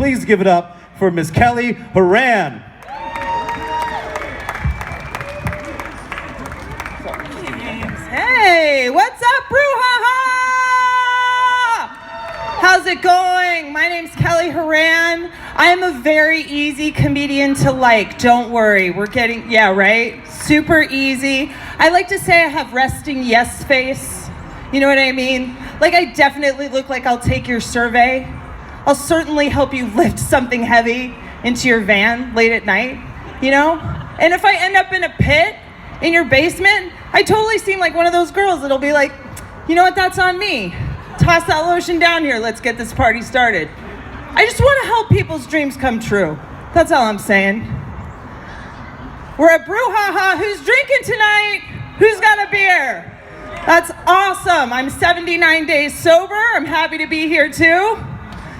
Please give it up for Miss Kelly Horan. Hey, what's up, Brew, HaHa? How's it going? My name's Kelly Horan. I am a very easy comedian to like. Don't worry, we're getting, yeah, right? Super easy. I like to say I have resting yes face. You know what I mean? Like, I definitely look like I'll take your survey. I'll certainly help you lift something heavy into your van late at night, you know? And if I end up in a pit in your basement, I totally seem like one of those girls that'll be like, you know what, that's on me. Toss that lotion down here, let's get this party started. I just want to help people's dreams come true. That's all I'm saying. We're at Brew, HaHa. Who's drinking tonight? Who's got a beer? That's awesome. I'm 79 days sober. I'm happy to be here too.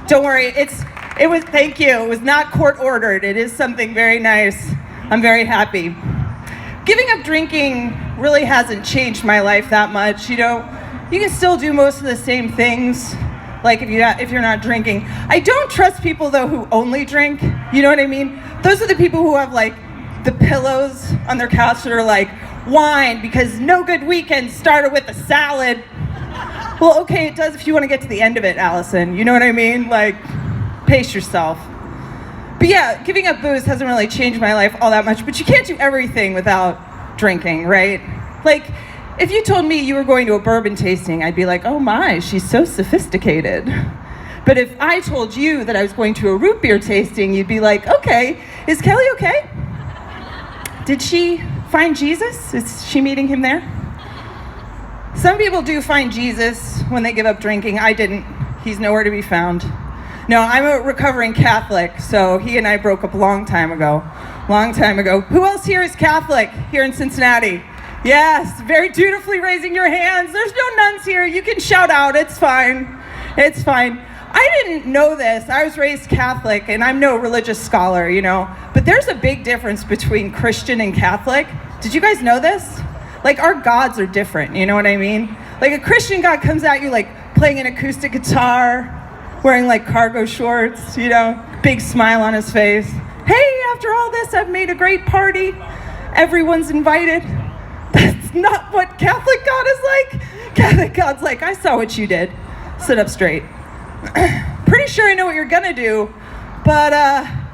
Don't worry, thank you. It was not court ordered. It is something very nice. I'm very happy. Giving up drinking really hasn't changed my life that much. You know, you can still do most of the same things, like if you're not drinking. I don't trust people though who only drink. You know what I mean? Those are the people who have like the pillows on their couch that are like, wine, because no good weekend started with a salad. Well, okay, it does if you want to get to the end of it, Allison. You know what I mean? Like, pace yourself. But yeah, giving up booze hasn't really changed my life all that much, but you can't do everything without drinking, right? Like, if you told me you were going to a bourbon tasting, I'd be like, oh my, she's so sophisticated. But if I told you that I was going to a root beer tasting, you'd be like, okay, is Kelly okay? Did she find Jesus? Is she meeting him there? Some people do find Jesus when they give up drinking. I didn't. He's nowhere to be found. No, I'm a recovering Catholic, so he and I broke up a long time ago. Long time ago. Who else here is Catholic here in Cincinnati? Yes, very dutifully raising your hands. There's no nuns here. You can shout out. It's fine. It's fine. I didn't know this. I was raised Catholic, and I'm no religious scholar, you know. But there's a big difference between Christian and Catholic. Did you guys know this? Like, our gods are different, you know what I mean? Like, a Christian god comes at you, like, playing an acoustic guitar, wearing, like, cargo shorts, you know, big smile on his face. Hey, after all this, I've made a great party. Everyone's invited. That's not what Catholic God is like. Catholic God's like, I saw what you did. Sit up straight. Pretty sure I know what you're gonna do, but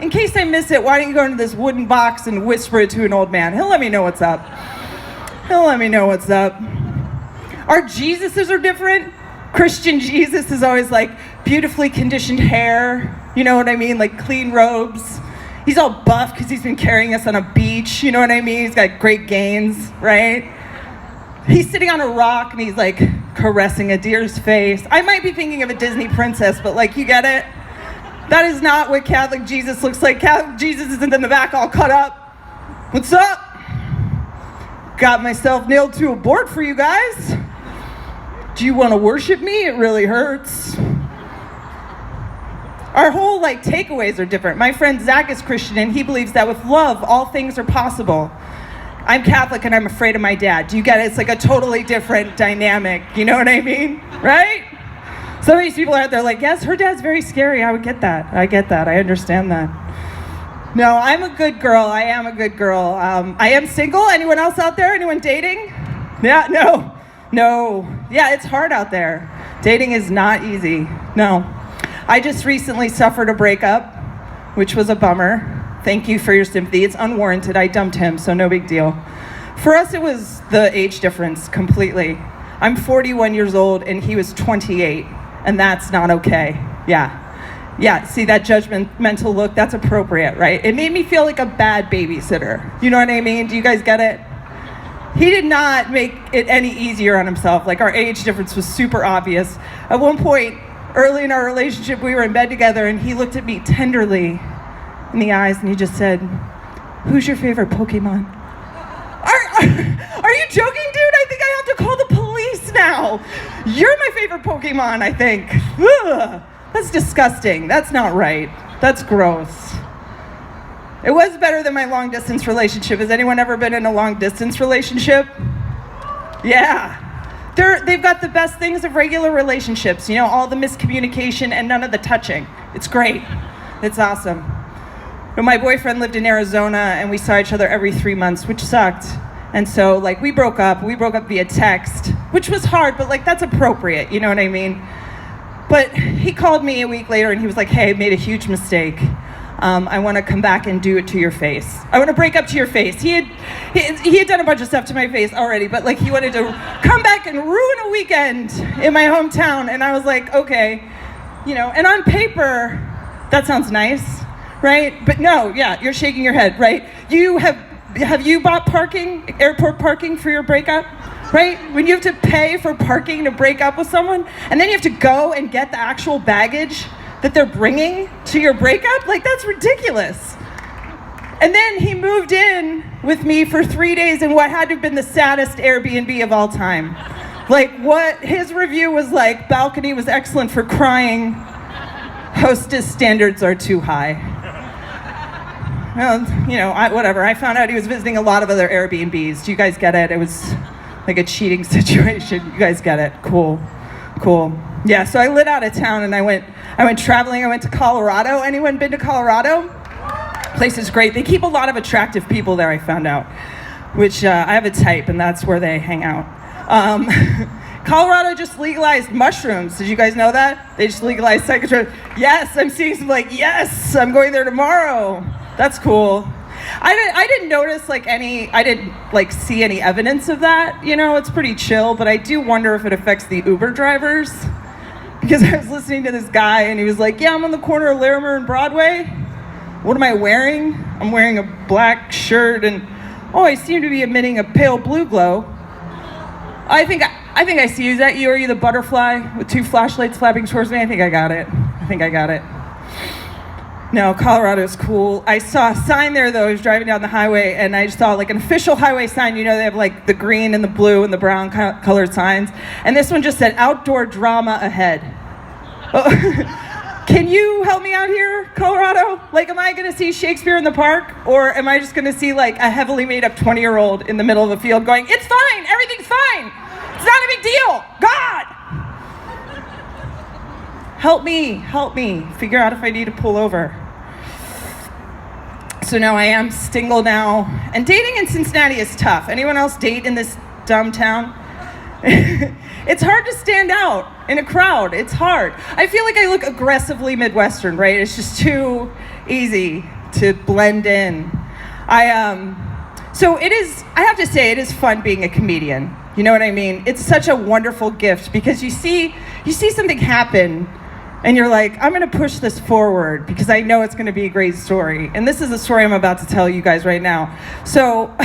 in case I miss it, why don't you go into this wooden box and whisper it to an old man? He'll let me know what's up. He'll let me know what's up. Our Jesuses are different. Christian Jesus is always like beautifully conditioned hair, you know what I mean? Like clean robes. He's all buff because he's been carrying us on a beach, you know what I mean? He's got great gains, right? He's sitting on a rock and he's like caressing a deer's face. I might be thinking of a Disney princess, but like, you get it? That is not what Catholic Jesus looks like. Catholic Jesus isn't in the back all cut up. What's up? Got myself nailed to a board for you guys. Do you want to worship me? It really hurts. Our whole like takeaways are different. My friend Zach is Christian and he believes that with love, all things are possible. I'm Catholic and I'm afraid of my dad. Do you get it? It's like a totally different dynamic. You know what I mean? Right? Some of these people out there like, yes, her dad's very scary. I would get that. I get that. I understand that. No, I'm a good girl. I am a good girl. I am single. Anyone else out there? Anyone dating? Yeah, no. Yeah, it's hard out there. Dating is not easy. No. I just recently suffered a breakup, which was a bummer. Thank you for your sympathy. It's unwarranted. I dumped him, so no big deal. For us, it was the age difference completely. I'm 41 years old and he was 28, and that's not okay. Yeah, see that judgmental look? That's appropriate, right? It made me feel like a bad babysitter. You know what I mean? Do you guys get it? He did not make it any easier on himself. Like, our age difference was super obvious. At one point, early in our relationship, we were in bed together and he looked at me tenderly in the eyes and he just said, "Who's your favorite Pokemon?" Are you joking, dude? I think I have to call the police now. You're my favorite Pokemon, I think. Ugh. That's disgusting. That's not right. That's gross. It was better than my long distance relationship. Has anyone ever been in a long distance relationship? Yeah. They've got the best things of regular relationships, you know, all the miscommunication and none of the touching. It's great. It's awesome. But my boyfriend lived in Arizona, and we saw each other every 3 months, which sucked. And so, like, we broke up via text, which was hard, but, like, that's appropriate, you know what I mean? But he called me a week later, and he was like, hey, I made a huge mistake. I want to come back and do it to your face. I want to break up to your face. He had done a bunch of stuff to my face already, but, like, he wanted to come back and ruin a weekend in my hometown. And I was like, okay, you know, and on paper, that sounds nice, right? But no, yeah, you're shaking your head, right? Have you bought airport parking for your breakup? Right? When you have to pay for parking to break up with someone, and then you have to go and get the actual baggage that they're bringing to your breakup? Like, that's ridiculous. And then he moved in with me for 3 days in what had to have been the saddest Airbnb of all time. Like, what his review was like, balcony was excellent for crying, hostess standards are too high. Well, you know, whatever. I found out he was visiting a lot of other Airbnbs. Do you guys get it? It was like a cheating situation. You guys get it. Cool. Yeah, so I lit out of town and I went traveling. I went to Colorado. Anyone been to Colorado? Place is great. They keep a lot of attractive people there, I found out, which I have a type, and that's where they hang out. Colorado just legalized mushrooms. Did you guys know that? They just legalized psychotropics. Yes, I'm seeing some yes, I'm going there tomorrow. That's cool. I didn't notice I didn't see any evidence of that. You know, it's pretty chill, but I do wonder if it affects the Uber drivers. Because I was listening to this guy and he was like, yeah, I'm on the corner of Larimer and Broadway. What am I wearing? I'm wearing a black shirt and, I seem to be emitting a pale blue glow. I think I see you. Is that you? Are you the butterfly with 2 flashlights flapping towards me? I think I got it. No, Colorado's cool. I saw a sign there, though. I was driving down the highway, and I saw, an official highway sign. You know, they have, the green and the blue and the brown colored signs. And this one just said, outdoor drama ahead. Can you help me out here, Colorado? Am I going to see Shakespeare in the Park? Or am I just going to see, a heavily made-up 20-year-old in the middle of a field going, it's fine, everything's fine. It's not a big deal. God! Help me figure out if I need to pull over. So no, I am single now. And dating in Cincinnati is tough. Anyone else date in this dumb town? It's hard to stand out in a crowd. It's hard. I feel like I look aggressively Midwestern, right? It's just too easy to blend in. So it is, I have to say, it is fun being a comedian. You know what I mean? It's such a wonderful gift because you see something happen and you're like, I'm going to push this forward because I know it's going to be a great story. And this is the story I'm about to tell you guys right now. So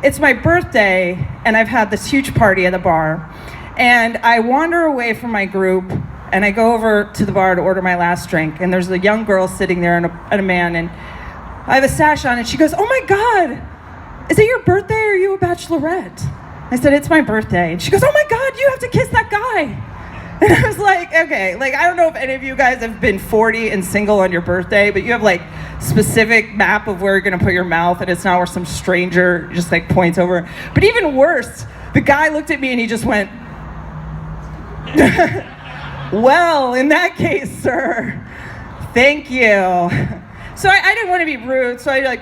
it's my birthday, and I've had this huge party at the bar. And I wander away from my group, and I go over to the bar to order my last drink. And there's a young girl sitting there and a man, and I have a sash on, and she goes, oh my God, is it your birthday or are you a bachelorette? I said, it's my birthday. And she goes, oh my God, you have to kiss that guy. And I was like, okay, I don't know if any of you guys have been 40 and single on your birthday, but you have specific map of where you're gonna put your mouth, and it's not where some stranger just points over. But even worse, the guy looked at me and he just went, well, in that case, sir, thank you. So I didn't want to be rude, so I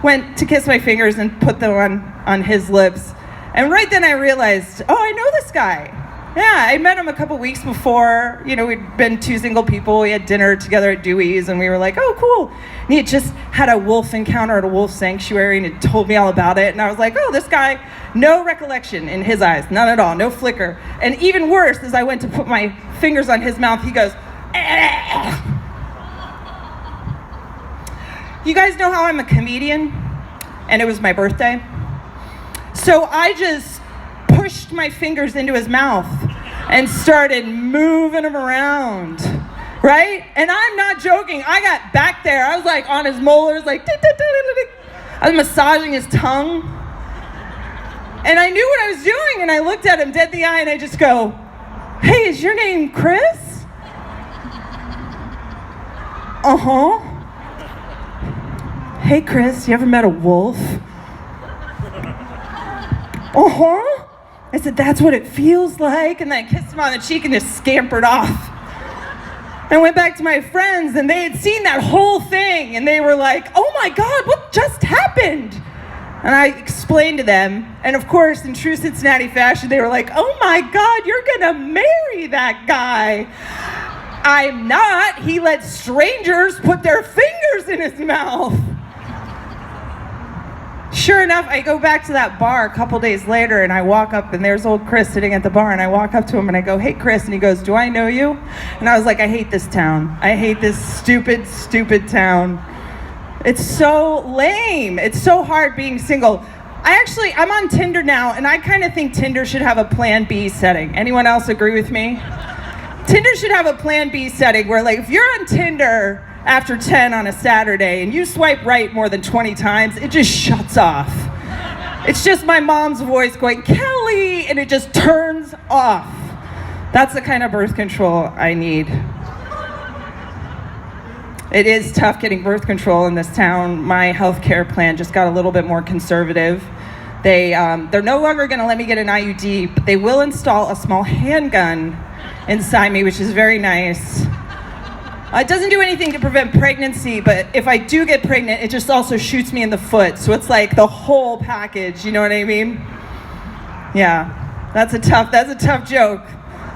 went to kiss my fingers and put them on his lips. And right then I realized, I know this guy. Yeah, I met him a couple weeks before. You know, we'd been 2 single people. We had dinner together at Dewey's, and we were like, oh, cool. And he had just had a wolf encounter at a wolf sanctuary, and he told me all about it. And I was like, oh, this guy, no recollection in his eyes, none at all, no flicker. And even worse, as I went to put my fingers on his mouth, he goes, you guys know how I'm a comedian? And it was my birthday. So I just pushed my fingers into his mouth and started moving him around, right? And I'm not joking. I got back there. I was on his molars, I was massaging his tongue. And I knew what I was doing, and I looked at him dead in the eye, and I just go, hey, is your name Chris? Uh-huh. Hey, Chris, you ever met a wolf? Uh-huh. I said, that's what it feels like. And then I kissed him on the cheek and just scampered off. I went back to my friends and they had seen that whole thing and they were like, oh my God, what just happened? And I explained to them, and of course, in true Cincinnati fashion, they were like, oh my God, you're gonna marry that guy. I'm not. He let strangers put their fingers in his mouth. Sure enough, I go back to that bar a couple days later and I walk up and there's old Chris sitting at the bar and I walk up to him and I go, hey Chris, and he goes, do I know you? And I was like, I hate this town. I hate this stupid, stupid town. It's so lame. It's so hard being single. I'm on Tinder now and I kind of think Tinder should have a plan B setting. Anyone else agree with me? Tinder should have a plan B setting where like if you're on Tinder after 10 on a Saturday and you swipe right more than 20 times, it just shuts off. It's just my mom's voice going, Kelly, and it just turns off. That's the kind of birth control I need. It is tough getting birth control in this town. My health care plan just got a little bit more conservative. They're no longer gonna let me get an IUD, but they will install a small handgun inside me, which is very nice. It doesn't do anything to prevent pregnancy, but if I do get pregnant, it just also shoots me in the foot. So it's like the whole package, you know what I mean? Yeah, that's a tough joke.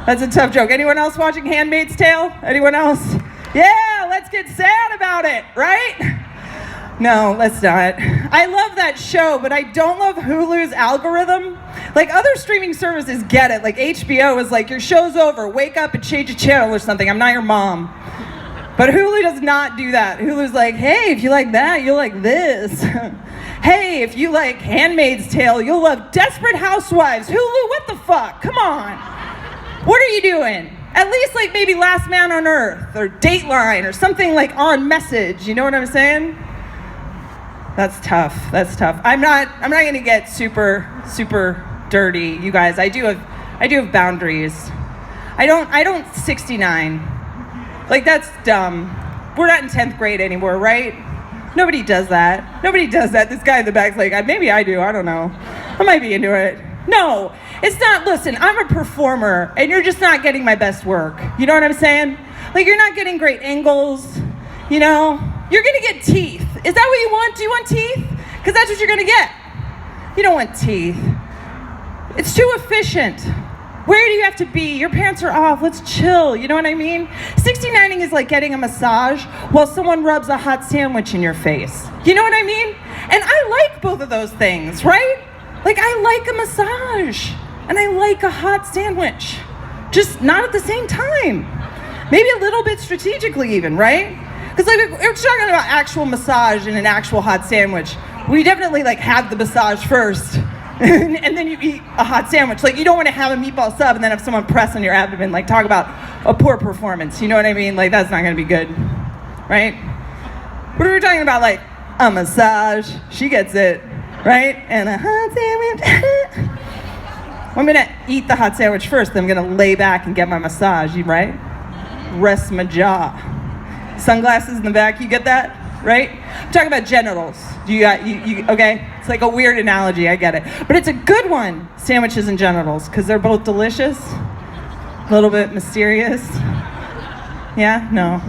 That's a tough joke. Anyone else watching Handmaid's Tale? Anyone else? Yeah, let's get sad about it, right? No, let's not. I love that show, but I don't love Hulu's algorithm. Like other streaming services get it. Like HBO is like, your show's over, wake up and change a channel or something. I'm not your mom. But Hulu does not do that. Hulu's like, hey, if you like that, you'll like this. Hey, if you like Handmaid's Tale, you'll love Desperate Housewives. Hulu, what the fuck? Come on. What are you doing? At least like maybe Last Man on Earth or Dateline or something like on message. You know what I'm saying? That's tough. That's tough. I'm not gonna get super dirty, you guys. I do have boundaries. I don't 69. Like that's dumb. We're not in 10th grade anymore, right? Nobody does that. This guy in the back's like, maybe I do, I don't know. I might be into it. No, it's not, listen, I'm a performer and you're just not getting my best work. You know what I'm saying? Like you're not getting great angles, you know? You're gonna get teeth. Is that what you want? Do you want teeth? Because that's what you're gonna get. You don't want teeth. It's too efficient. Where do you have to be? Your pants are off. Let's chill. You know what I mean? 69ing is like getting a massage while someone rubs a hot sandwich in your face. You know what I mean? And I like both of those things, right? Like I like a massage and I like a hot sandwich. Just not at the same time. Maybe a little bit strategically even, right? Because like if we're talking about actual massage and an actual hot sandwich, we definitely like have the massage first. And then you eat a hot sandwich. Like you don't want to have a meatball sub and then have someone press on your abdomen. Like talk about a poor performance. You know what I mean? Like that's not going to be good, right? What are we talking about? Like a massage. She gets it, right? And a hot sandwich. I'm going to eat the hot sandwich first. Then I'm going to lay back and get my massage, right? Rest my jaw. Sunglasses in the back. You get that? Right? I'm talking about genitals. You okay? It's like a weird analogy, I get it. But it's a good one, sandwiches and genitals, because they're both delicious, a little bit mysterious. Yeah? No.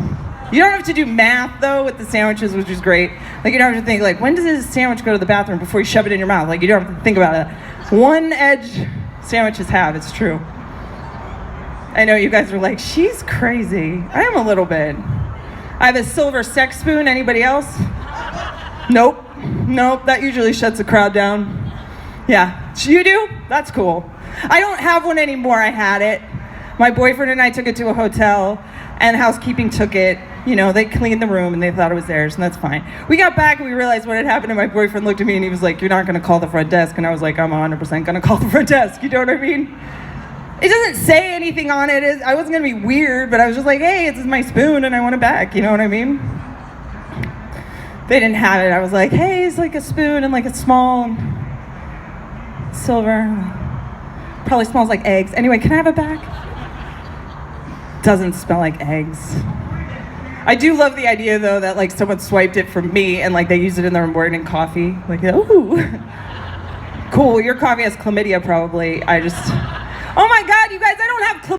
You don't have to do math, though, with the sandwiches, which is great. Like, you don't have to think, like, when does this sandwich go to the bathroom before you shove it in your mouth? Like, you don't have to think about it. One edge sandwiches have, it's true. I know you guys are like, she's crazy. I am a little bit. I have a silver sex spoon. Anybody else? Nope. That usually shuts the crowd down. Yeah. You do? That's cool. I don't have one anymore. I had it. My boyfriend and I took it to a hotel, and housekeeping took it. You know, they cleaned the room, and they thought it was theirs, and that's fine. We got back, and we realized what had happened, and my boyfriend looked at me, and he was like, you're not going to call the front desk. And I was like, I'm 100% going to call the front desk. You know what I mean? It doesn't say anything on it. I wasn't going to be weird, but I was just like, hey, this is my spoon and I want it back. You know what I mean? They didn't have it. I was like, hey, it's like a spoon and like a small silver. Probably smells like eggs. Anyway, can I have it back? Doesn't smell like eggs. I do love the idea, though, that like someone swiped it from me and like they used it in their morning coffee. Like, ooh. Cool, your coffee has chlamydia probably. Oh my God,